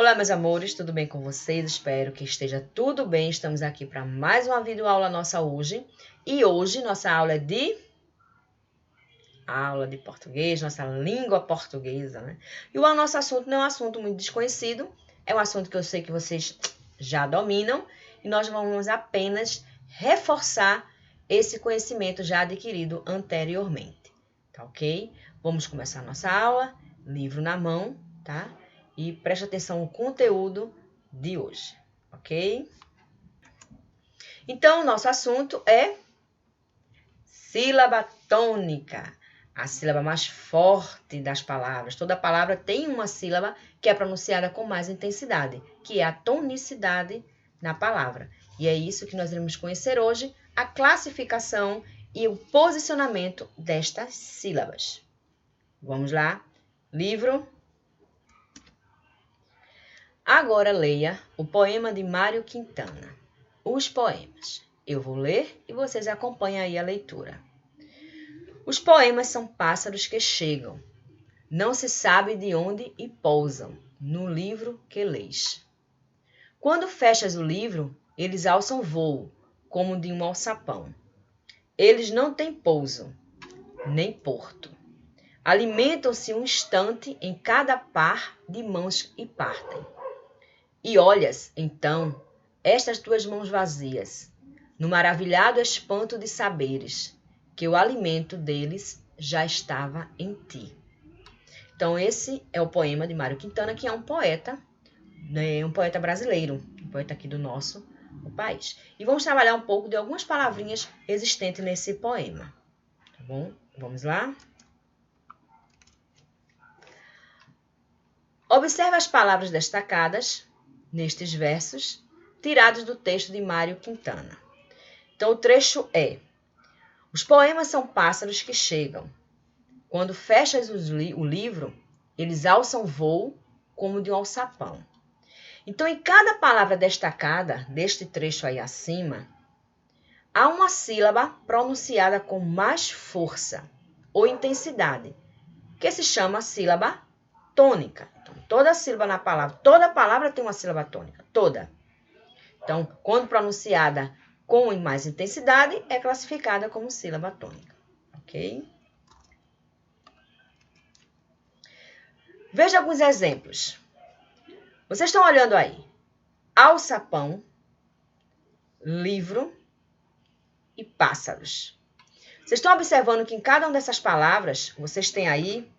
Olá, meus amores, tudo bem com vocês? Espero que esteja tudo bem. Estamos aqui para mais uma videoaula nossa hoje. E hoje nossa aula é de português, nossa língua portuguesa, né? E o nosso assunto não é um assunto muito desconhecido, é um assunto que eu sei que vocês já dominam e nós vamos apenas reforçar esse conhecimento já adquirido anteriormente, tá ok? Vamos começar a nossa aula, livro na mão, tá? E preste atenção no conteúdo de hoje, ok? Então, o nosso assunto é sílaba tônica, a sílaba mais forte das palavras. Toda palavra tem uma sílaba que é pronunciada com mais intensidade, que é a tonicidade na palavra. E é isso que nós iremos conhecer hoje, a classificação e o posicionamento destas sílabas. Vamos lá? Livro. Agora leia o poema de Mário Quintana. Os poemas. Eu vou ler e vocês acompanham aí a leitura. Os poemas são pássaros que chegam. Não se sabe de onde e pousam no livro que lês. Quando fechas o livro, eles alçam voo, como de um alçapão. Eles não têm pouso, nem porto. Alimentam-se um instante em cada par de mãos e partem. E olhas, então, estas tuas mãos vazias, no maravilhado espanto de saberes, que o alimento deles já estava em ti. Então, esse é o poema de Mário Quintana, que é um poeta, né, um poeta brasileiro, um poeta aqui do nosso país. E vamos trabalhar um pouco de algumas palavrinhas existentes nesse poema. Tá bom? Vamos lá? Observe as palavras destacadas nestes versos, tirados do texto de Mário Quintana. Então, o trecho é: os poemas são pássaros que chegam. Quando fechas o livro, eles alçam voo como de um alçapão. Então, em cada palavra destacada deste trecho aí acima, há uma sílaba pronunciada com mais força ou intensidade, que se chama sílaba tônica. Então, toda sílaba na palavra, toda palavra tem uma sílaba tônica, toda. Então, quando pronunciada com mais intensidade, é classificada como sílaba tônica, ok? Veja alguns exemplos. Vocês estão olhando aí. Alçapão, livro e pássaros. Vocês estão observando que em cada uma dessas palavras, vocês têm aí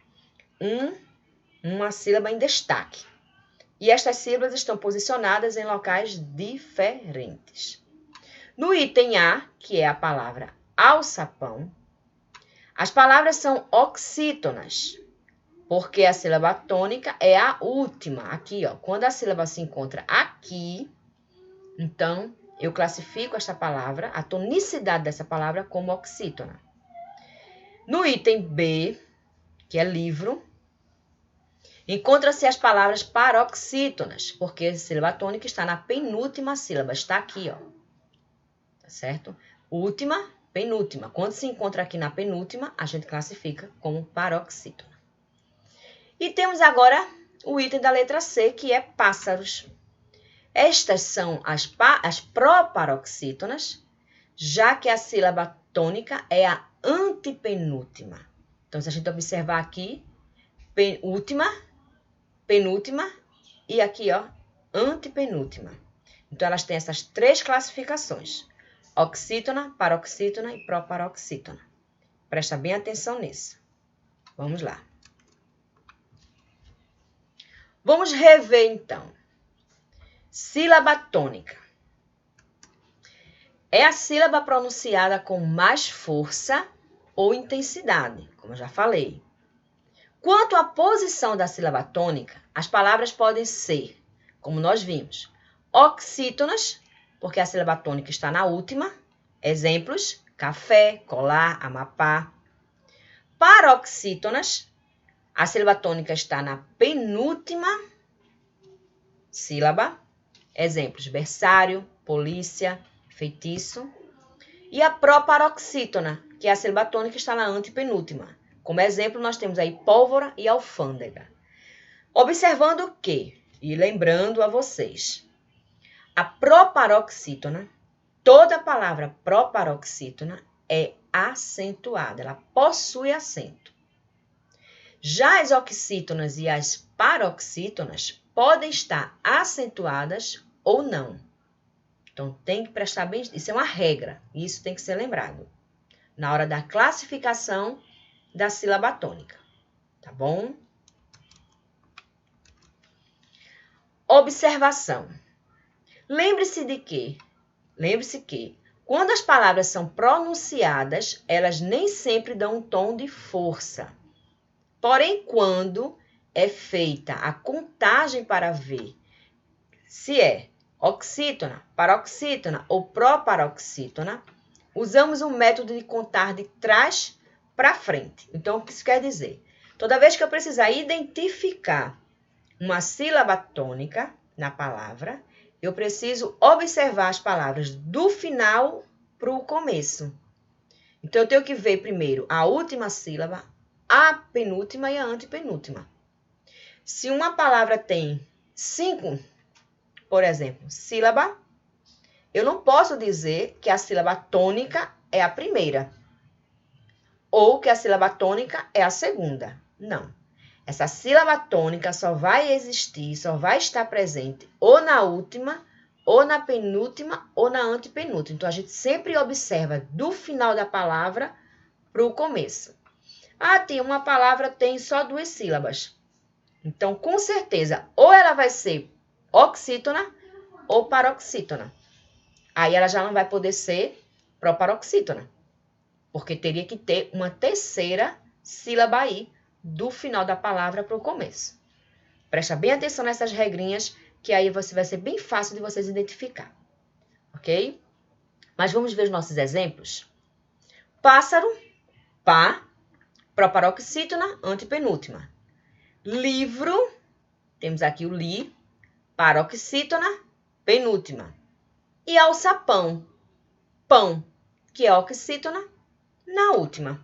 uma sílaba em destaque. E estas sílabas estão posicionadas em locais diferentes. No item A, que é a palavra alçapão, as palavras são oxítonas, porque a sílaba tônica é a última, aqui, ó. Quando a sílaba se encontra aqui, então eu classifico esta palavra, a tonicidade dessa palavra, como oxítona. No item B, que é livro, encontra-se as palavras paroxítonas, porque a sílaba tônica está na penúltima sílaba, está aqui, ó. Tá certo? Última, penúltima. Quando se encontra aqui na penúltima, a gente classifica como paroxítona. E temos agora o item da letra C, que é pássaros. Estas são as proparoxítonas, já que a sílaba tônica é a antepenúltima. Então, se a gente observar aqui, última, penúltima e aqui, ó, antepenúltima. Então, elas têm essas três classificações: oxítona, paroxítona e proparoxítona. Presta bem atenção nisso. Vamos lá. Vamos rever, então. Sílaba tônica. É a sílaba pronunciada com mais força ou intensidade, como eu já falei. Quanto à posição da sílaba tônica, as palavras podem ser, como nós vimos, oxítonas, porque a sílaba tônica está na última. Exemplos: café, colar, Amapá. Paroxítonas, a sílaba tônica está na penúltima sílaba. Exemplos: berçário, polícia, feitiço. E a proparoxítona, que é a sílaba tônica, está na antepenúltima. Como exemplo, nós temos aí pólvora e alfândega. Observando que E lembrando a vocês, a proparoxítona, toda palavra proparoxítona é acentuada, ela possui acento. Já as oxítonas e as paroxítonas podem estar acentuadas ou não. Então, tem que prestar bem, isso é uma regra, isso tem que ser lembrado na hora da classificação da sílaba tônica, tá bom? Observação. Lembre-se que quando as palavras são pronunciadas, elas nem sempre dão um tom de força. Porém, quando é feita a contagem para ver se é oxítona, paroxítona ou proparoxítona, usamos um método de contar de trás para frente. Então, o que isso quer dizer? Toda vez que eu precisar identificar uma sílaba tônica na palavra, eu preciso observar as palavras do final para o começo. Então, eu tenho que ver primeiro a última sílaba, a penúltima e a antepenúltima. Se uma palavra tem 5, por exemplo, sílaba, eu não posso dizer que a sílaba tônica é a primeira ou que a sílaba tônica é a segunda. Não. Essa sílaba tônica só vai existir, só vai estar presente ou na última, ou na penúltima, ou na antepenúltima. Então, a gente sempre observa do final da palavra para o começo. Tem uma palavra tem só 2 sílabas. Então, com certeza, ou ela vai ser oxítona ou paroxítona. Aí ela já não vai poder ser proparoxítona, porque teria que ter uma terceira sílaba aí do final da palavra para o começo. Presta bem atenção nessas regrinhas, que aí vai ser bem fácil de vocês identificar, ok? Mas vamos ver os nossos exemplos. Pássaro, pá, proparoxítona, antepenúltima. Livro, temos aqui o li, paroxítona, penúltima. E alçapão, pão, que é oxítona, na última.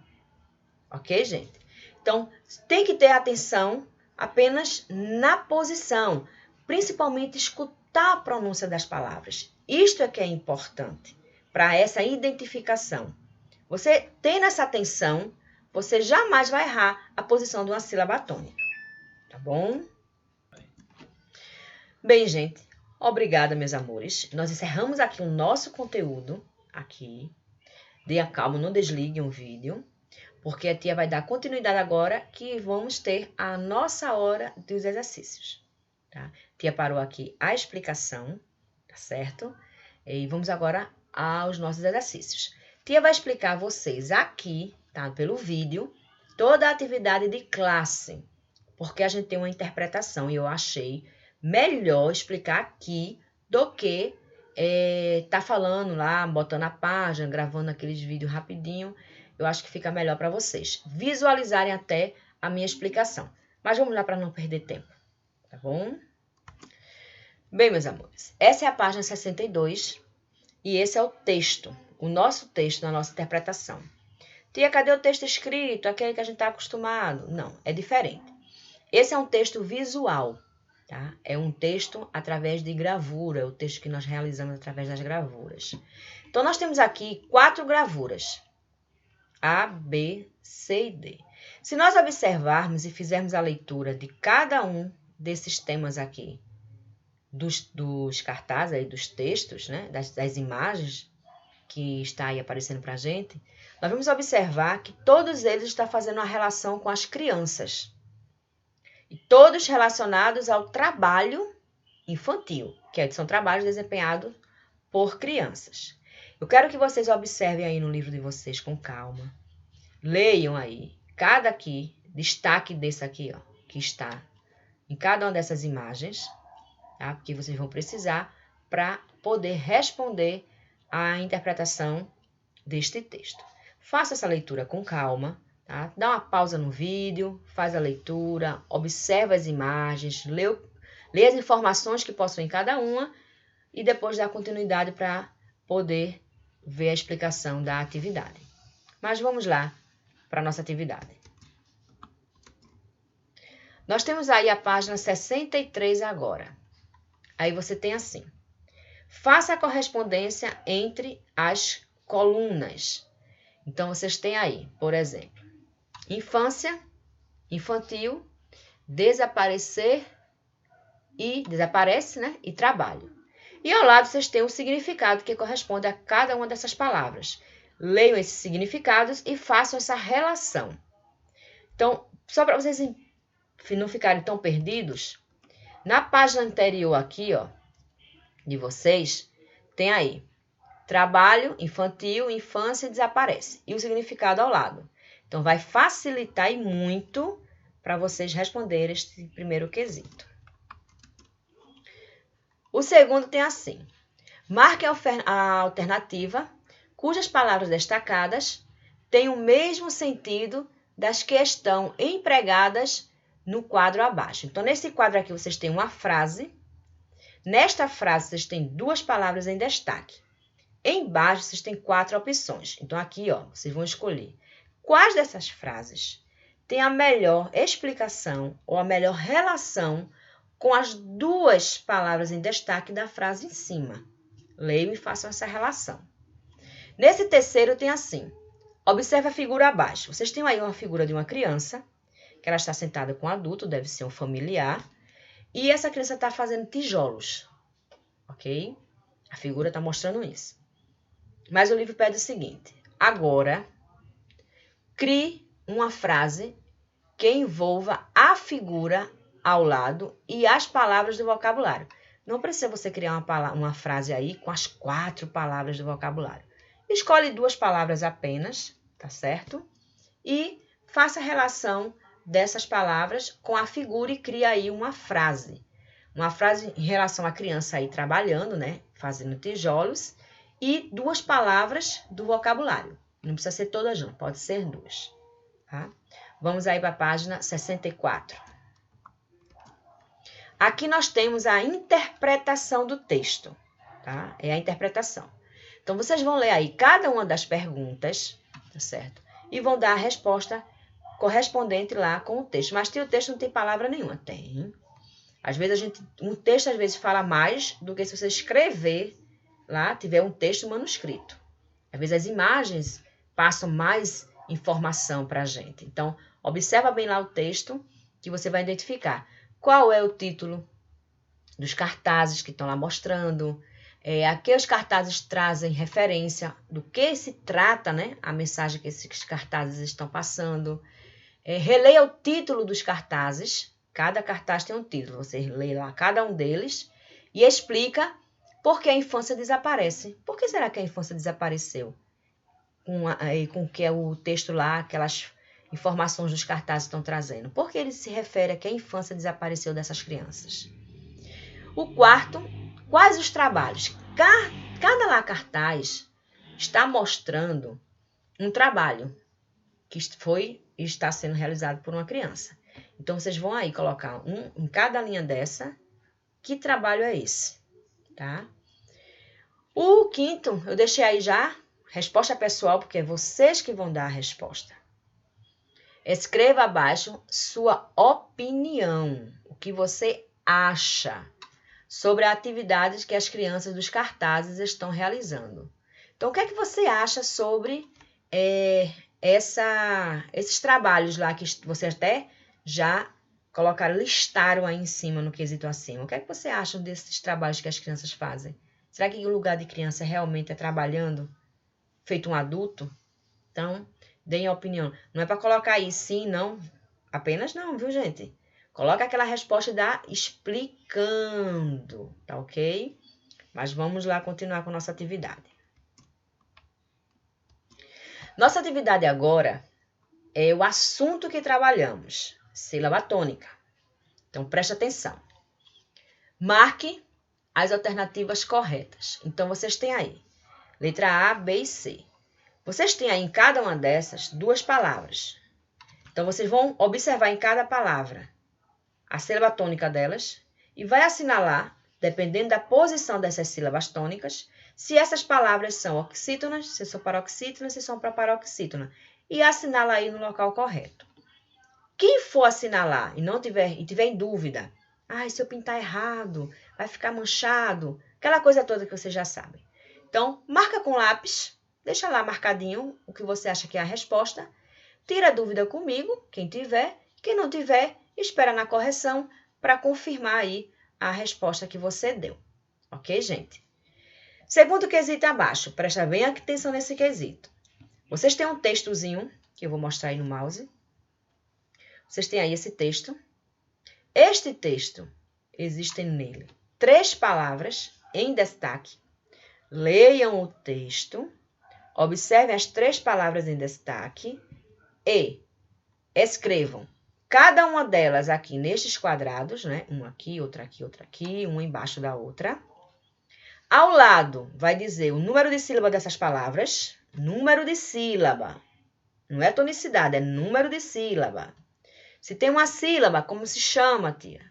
Ok, gente? Então, tem que ter atenção apenas na posição, principalmente escutar a pronúncia das palavras. Isto é que é importante para essa identificação. Você tendo essa atenção, você jamais vai errar a posição de uma sílaba tônica. Tá bom? Bem, gente, obrigada, meus amores. Nós encerramos aqui o nosso conteúdo. Aqui. Dê calma, não desliguem o vídeo, porque a tia vai dar continuidade agora que vamos ter a nossa hora dos exercícios. Tá? A tia parou aqui a explicação, tá certo? E vamos agora aos nossos exercícios. A tia vai explicar a vocês aqui, tá? Pelo vídeo, toda a atividade de classe, porque a gente tem uma interpretação e eu achei melhor explicar aqui do que tá falando lá, botando a página, gravando aqueles vídeos rapidinho. Eu acho que fica melhor para vocês visualizarem até a minha explicação. Mas vamos lá para não perder tempo, tá bom? Bem, meus amores, essa é a página 62 e esse é o texto, o nosso texto da nossa interpretação. Tia, cadê o texto escrito, aquele que a gente está acostumado? Não, é diferente. Esse é um texto visual, tá? É um texto através de gravura, é o texto que nós realizamos através das gravuras. Então, nós temos aqui 4 gravuras. A, B, C e D. Se nós observarmos e fizermos a leitura de cada um desses temas aqui, dos cartazes, aí, dos textos, né, das imagens que está aí aparecendo para a gente, nós vamos observar que todos eles estão fazendo uma relação com as crianças. E todos relacionados ao trabalho infantil, que são trabalhos desempenhados por crianças. Eu quero que vocês observem aí no livro de vocês com calma. Leiam aí, cada aqui, destaque desse aqui, ó, que está em cada uma dessas imagens, tá? Porque vocês vão precisar para poder responder à interpretação deste texto. Faça essa leitura com calma, tá? Dá uma pausa no vídeo, faz a leitura, observa as imagens, lê as informações que possuem em cada uma e depois dá continuidade para poder ver a explicação da atividade. Mas vamos lá para a nossa atividade. Nós temos aí a página 63 agora. Aí você tem assim. Faça a correspondência entre as colunas. Então, vocês têm aí, por exemplo, infância, infantil, desaparecer e desaparece, né? E trabalho. E ao lado vocês têm o significado que corresponde a cada uma dessas palavras. Leiam esses significados e façam essa relação. Então, só para vocês não ficarem tão perdidos, na página anterior aqui, ó, de vocês, tem aí trabalho, infantil, infância, desaparece. E o significado ao lado. Então, vai facilitar e muito para vocês responderem este primeiro quesito. O segundo tem assim. Marque a alternativa cujas palavras destacadas têm o mesmo sentido das que estão empregadas no quadro abaixo. Então, nesse quadro aqui, vocês têm uma frase. Nesta frase, vocês têm duas palavras em destaque. Embaixo, vocês têm 4 opções. Então, aqui, ó, vocês vão escolher quais dessas frases tem a melhor explicação ou a melhor relação com as duas palavras em destaque da frase em cima. Leiam e façam essa relação. Nesse terceiro, tem assim. Observe a figura abaixo. Vocês têm aí uma figura de uma criança, que ela está sentada com um adulto, deve ser um familiar, e essa criança está fazendo tijolos, ok? A figura está mostrando isso. Mas o livro pede o seguinte. Agora, crie uma frase que envolva a figura ao lado e as palavras do vocabulário. Não precisa você criar uma frase aí com as 4 palavras do vocabulário. Escolhe 2 palavras apenas, tá certo? E faça a relação dessas palavras com a figura e cria aí uma frase. Uma frase em relação à criança aí trabalhando, né? Fazendo tijolos. E 2 palavras do vocabulário. Não precisa ser todas, não. Pode ser 2. Tá? Vamos aí para a página 64. Aqui nós temos a interpretação do texto. Tá? É a interpretação. Então, vocês vão ler aí cada uma das perguntas, tá certo? E vão dar a resposta correspondente lá com o texto. Mas o texto não tem palavra nenhuma. Tem. Às vezes, um texto às vezes fala mais do que se você escrever lá, tiver um texto manuscrito. Às vezes, as imagens passam mais informação para a gente. Então, observa bem lá o texto que você vai identificar. Qual é o título dos cartazes que estão lá mostrando? Aqueles cartazes trazem referência do que se trata, né? A mensagem que esses cartazes estão passando. Releia o título dos cartazes. Cada cartaz tem um título. Você lê lá cada um deles e explica por que a infância desaparece. Por que será que a infância desapareceu? Com que é o texto lá, aquelas informações dos cartazes estão trazendo. Por que ele se refere a que a infância desapareceu dessas crianças? O quarto, quais os trabalhos? Cada lá cartaz está mostrando um trabalho que foi e está sendo realizado por uma criança. Então, vocês vão aí colocar em cada linha dessa, que trabalho é esse, tá? O quinto, eu deixei aí já, resposta pessoal, porque é vocês que vão dar a resposta. Escreva abaixo sua opinião, o que você acha sobre a atividade que as crianças dos cartazes estão realizando. Então, o que é que você acha sobre esses trabalhos lá que você até já listaram aí em cima, no quesito acima? O que é que você acha desses trabalhos que as crianças fazem? Será que o lugar de criança realmente é trabalhando, feito um adulto? Então, deem a opinião. Não é para colocar aí sim, não. Apenas não, viu, gente? Coloca aquela resposta e dá explicando, tá ok? Mas vamos lá continuar com nossa atividade. Nossa atividade agora é o assunto que trabalhamos, sílaba tônica. Então, preste atenção. Marque as alternativas corretas. Então, vocês têm aí, letra A, B e C. Vocês têm aí em cada uma dessas 2 palavras. Então, vocês vão observar em cada palavra a sílaba tônica delas e vai assinalar, dependendo da posição dessas sílabas tônicas, se essas palavras são oxítonas, se são paroxítonas, se são proparoxítonas. E assinala aí no local correto. Quem for assinalar e tiver em dúvida, se eu pintar errado, vai ficar manchado, aquela coisa toda que você já sabe. Então, marca com lápis, deixa lá marcadinho o que você acha que é a resposta, tira a dúvida comigo, quem tiver, quem não tiver, espera na correção para confirmar aí a resposta que você deu. Ok, gente? Segundo quesito abaixo, presta bem atenção nesse quesito. Vocês têm um textozinho, que eu vou mostrar aí no mouse. Vocês têm aí esse texto. Este texto, existem nele 3 palavras em destaque. Leiam o texto, observem as 3 palavras em destaque e escrevam cada uma delas aqui nestes quadrados, né? Uma aqui, outra aqui, outra aqui, uma embaixo da outra. Ao lado vai dizer o número de sílaba dessas palavras. Número de sílaba. Não é tonicidade, é número de sílaba. Se tem uma sílaba, como se chama, tia?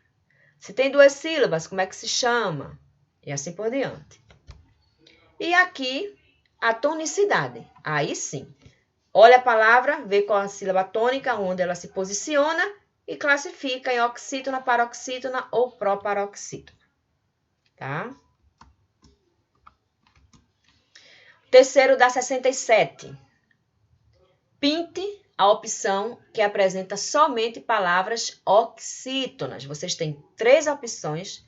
Se tem 2 sílabas, como é que se chama? E assim por diante. E aqui, a tonicidade. Aí sim. Olha a palavra, vê qual a sílaba tônica, onde ela se posiciona e classifica em oxítona, paroxítona ou proparoxítona. Tá? Terceiro dá 67. Pinte a opção que apresenta somente palavras oxítonas. Vocês têm 3 opções,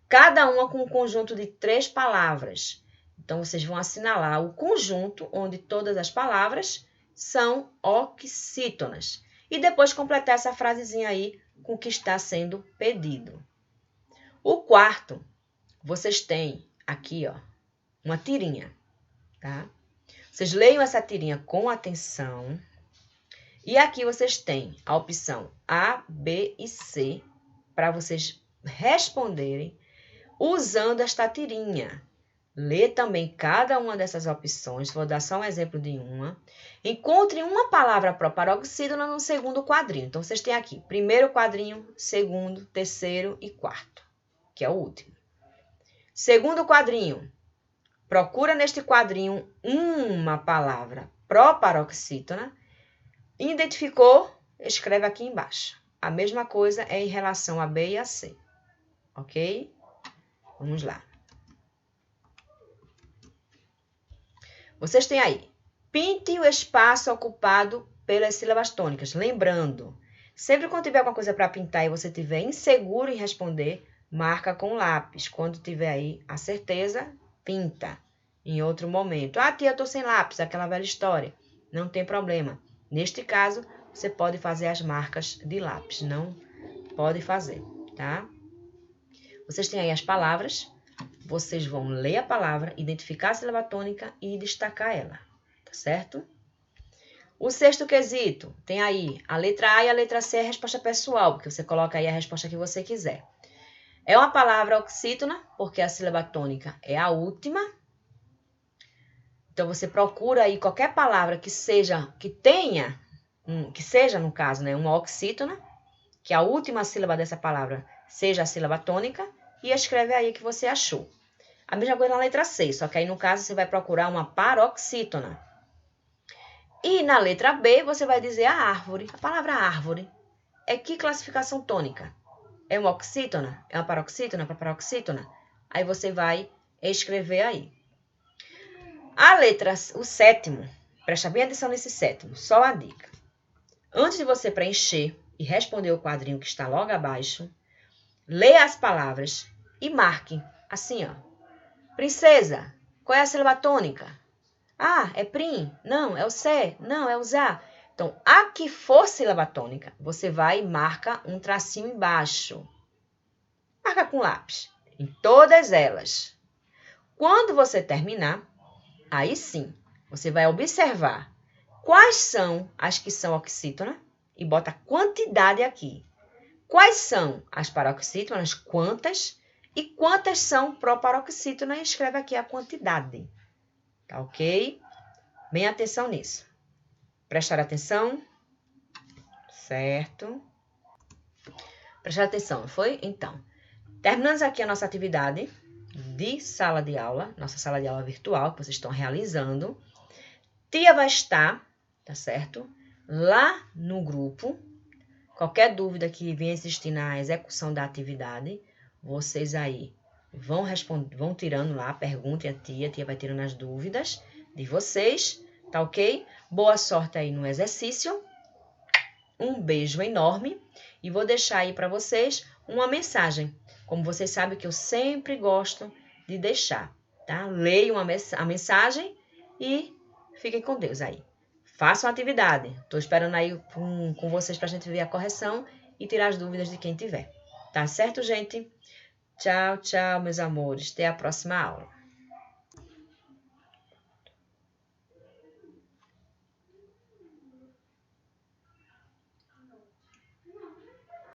cada uma com um conjunto de 3 palavras. Então, vocês vão assinalar o conjunto onde todas as palavras são oxítonas. E depois completar essa frasezinha aí com o que está sendo pedido. O quarto, vocês têm aqui, ó, uma tirinha, tá? Vocês leiam essa tirinha com atenção. E aqui vocês têm a opção A, B e C para vocês responderem usando esta tirinha. Lê também cada uma dessas opções. Vou dar só um exemplo de uma. Encontre uma palavra proparoxítona no segundo quadrinho. Então, vocês têm aqui primeiro quadrinho, segundo, terceiro e quarto, que é o último. Segundo quadrinho. Procura neste quadrinho uma palavra proparoxítona. Identificou? Escreve aqui embaixo. A mesma coisa é em relação a B e a C. Ok? Vamos lá. Vocês têm aí. Pinte o espaço ocupado pelas sílabas tônicas. Lembrando, sempre quando tiver alguma coisa para pintar e você estiver inseguro em responder, marca com lápis. Quando tiver aí a certeza, pinta. Em outro momento. Tia, eu estou sem lápis, aquela velha história. Não tem problema. Neste caso, você pode fazer as marcas de lápis. Não pode fazer, tá? Vocês têm aí as palavras. Vocês vão ler a palavra, identificar a sílaba tônica e destacar ela, tá certo? O sexto quesito, tem aí a letra A e a letra C é a resposta pessoal, porque você coloca aí a resposta que você quiser. É uma palavra oxítona, porque a sílaba tônica é a última. Então, você procura aí qualquer palavra que seja, no caso, né, uma oxítona, que a última sílaba dessa palavra seja a sílaba tônica, e escreve aí o que você achou. A mesma coisa na letra C, só que aí no caso você vai procurar uma paroxítona. E na letra B você vai dizer a árvore. A palavra árvore é que classificação tônica? É uma oxítona? É uma paroxítona? É uma paroxítona? Aí você vai escrever aí. O sétimo, presta bem atenção nesse sétimo, só a dica. Antes de você preencher e responder o quadrinho que está logo abaixo, leia as palavras e marque assim, ó. Princesa, qual é a sílaba tônica? É prim? Não, é o C? Não, é o ZA. Então, a que for sílaba tônica, você vai e marca um tracinho embaixo. Marca com lápis, em todas elas. Quando você terminar, aí sim, você vai observar quais são as que são oxítona e bota a quantidade aqui. Quais são as paroxítonas, quantas, e quantas são proparoxítona e escreve aqui a quantidade. Tá ok? Bem atenção nisso. Prestar atenção? Certo. Prestar atenção, não foi? Então, terminamos aqui a nossa atividade de sala de aula, nossa sala de aula virtual que vocês estão realizando. Tia vai estar, tá certo? Lá no grupo, Qualquer dúvida que venha existir na execução da atividade, vocês aí vão tirando lá, perguntem a tia vai tirando as dúvidas de vocês, tá ok? Boa sorte aí no exercício. Um beijo enorme e vou deixar aí para vocês uma mensagem. Como vocês sabem que eu sempre gosto de deixar, tá? Leiam a mensagem e fiquem com Deus aí. Façam a atividade. Estou esperando aí com vocês para a gente ver a correção e tirar as dúvidas de quem tiver. Tá certo, gente? Tchau, tchau, meus amores. Até a próxima aula.